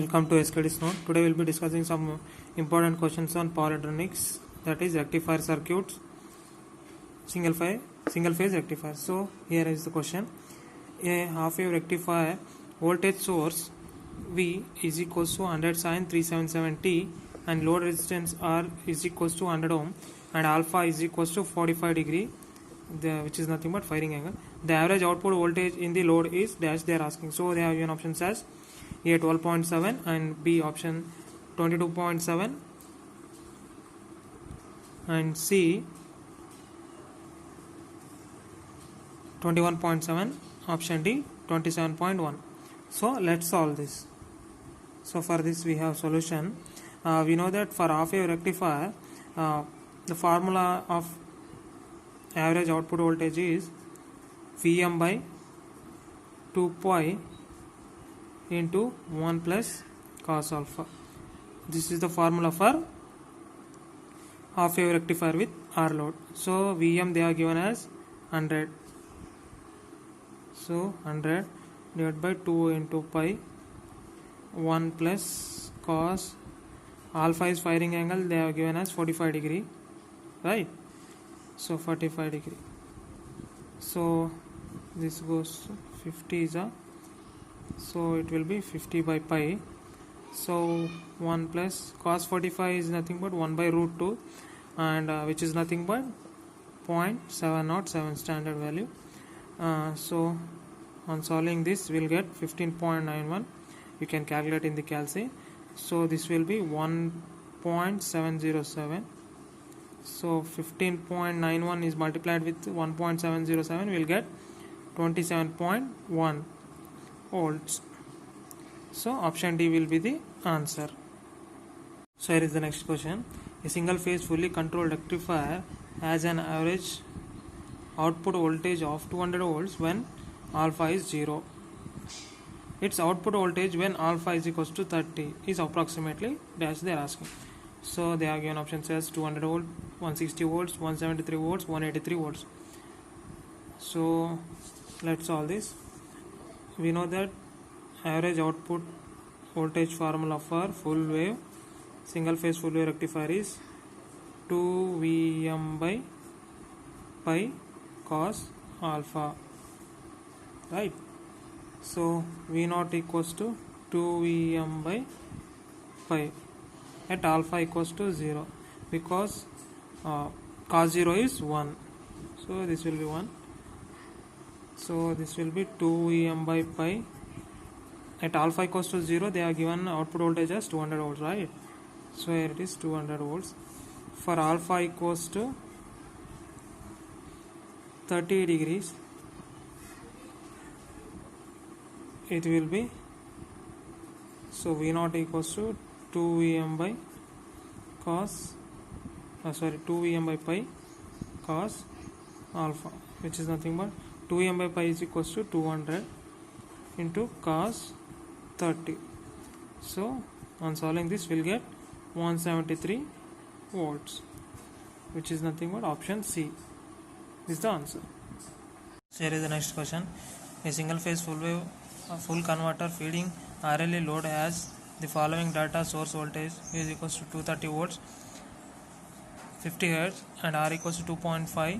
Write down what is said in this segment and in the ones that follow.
Welcome to SKD's Note. Today we'll be discussing some important questions on power electronics, that is rectifier circuits, single phase rectifier. So here is the question. A half wave rectifier voltage source V is equals to 100 sin 377t and load resistance R is equals to 100 ohm and alpha is equals to 45 degree, which is nothing but firing angle. The average output voltage in the load is dash they are asking. So they have given options as A 12.7 and B option 22.7 and C 21.7, option D 27.1. So let's solve this. So for this we have solution. We know that for half wave rectifier the formula of average output voltage is Vm by 2 pi into 1 plus cos alpha. This is the formula for half wave rectifier with R load. So Vm they are given as 100. So 100 divided by 2 into pi 1 plus cos alpha is firing angle, they are given as 45 degree, right? So 45 degree. So this goes 50 is a, so it will be 50 by pi. So 1 plus cos 45 is nothing but 1 by root 2 and which is nothing but 0.707 standard value. So on solving this we'll get 15.91. You can calculate in the calci. So this will be 1.707. So 15.91 is multiplied with 1.707, we'll get 27.1 volts. So option D will be the answer. So here is the next question. A single phase fully controlled rectifier has an average output voltage of 200 volts when alpha is 0. Its output voltage when alpha is equals to 30 is approximately dash they are asking. So they are given options as 200 volt, 160 volts, 173 volts, 183 volts. So let's solve this. We know that average output voltage formula for full wave single phase full wave rectifier is 2 Vm by pi cos alpha, right? So V0 equals to 2 Vm by pi at alpha equals to 0 because cos 0 is 1, so this will be 1. So this will be 2 Vm by pi at alpha equals to 0. They are given output voltage as 200 volts, right? So here it is 200 volts. For alpha equals to 30 degrees, it will be, so V0 equals to 2 Vm by cos 2 Vm by pi cos alpha, which is nothing but 2 Vm by pi is equals to 200 into cos 30. So on solving this we'll get 173 volts, which is nothing but option C. This is the answer. So here is the next question. A single phase full wave full converter feeding RLE load has the following data: source voltage is equals to 230 volts, 50 Hz and R equals to 2.5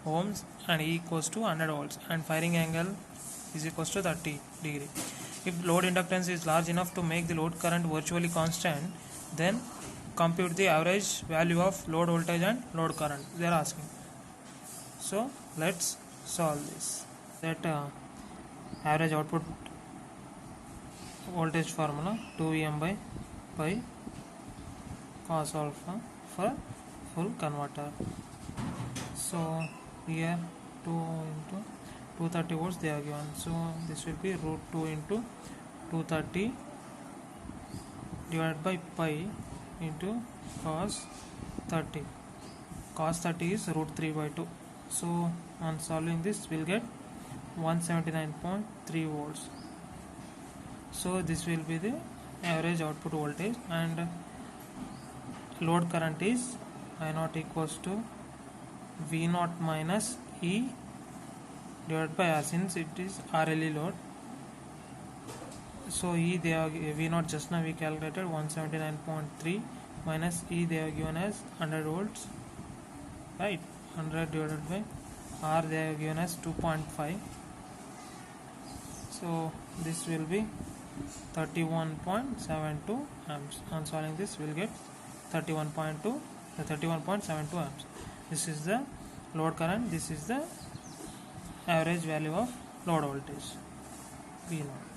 ohms and E equals to 100 volts and firing angle is equals to 30 degree. If load inductance is large enough to make the load current virtually constant, then compute the average value of load voltage and load current, they are asking. So let's solve this. That average output voltage formula 2 Vm by pi cos alpha for full converter. So here 2 into 230 volts they are given. So this will be root 2 into 230 divided by pi into cos 30. Cos 30 is root 3 by 2. So on solving this we'll get 179.3 volts. So this will be the average output voltage and load current is I0 equals to V0 minus E divided by R, since it is RLE load. So E they are V naught just now we calculated 179.3 minus E they are given as 100 volts, right? 100 divided by R they are given as 2.5. So this will be 31.72 amps. On solving this we'll get 31.72 amps. This is the load current, this is the average value of load voltage V naught.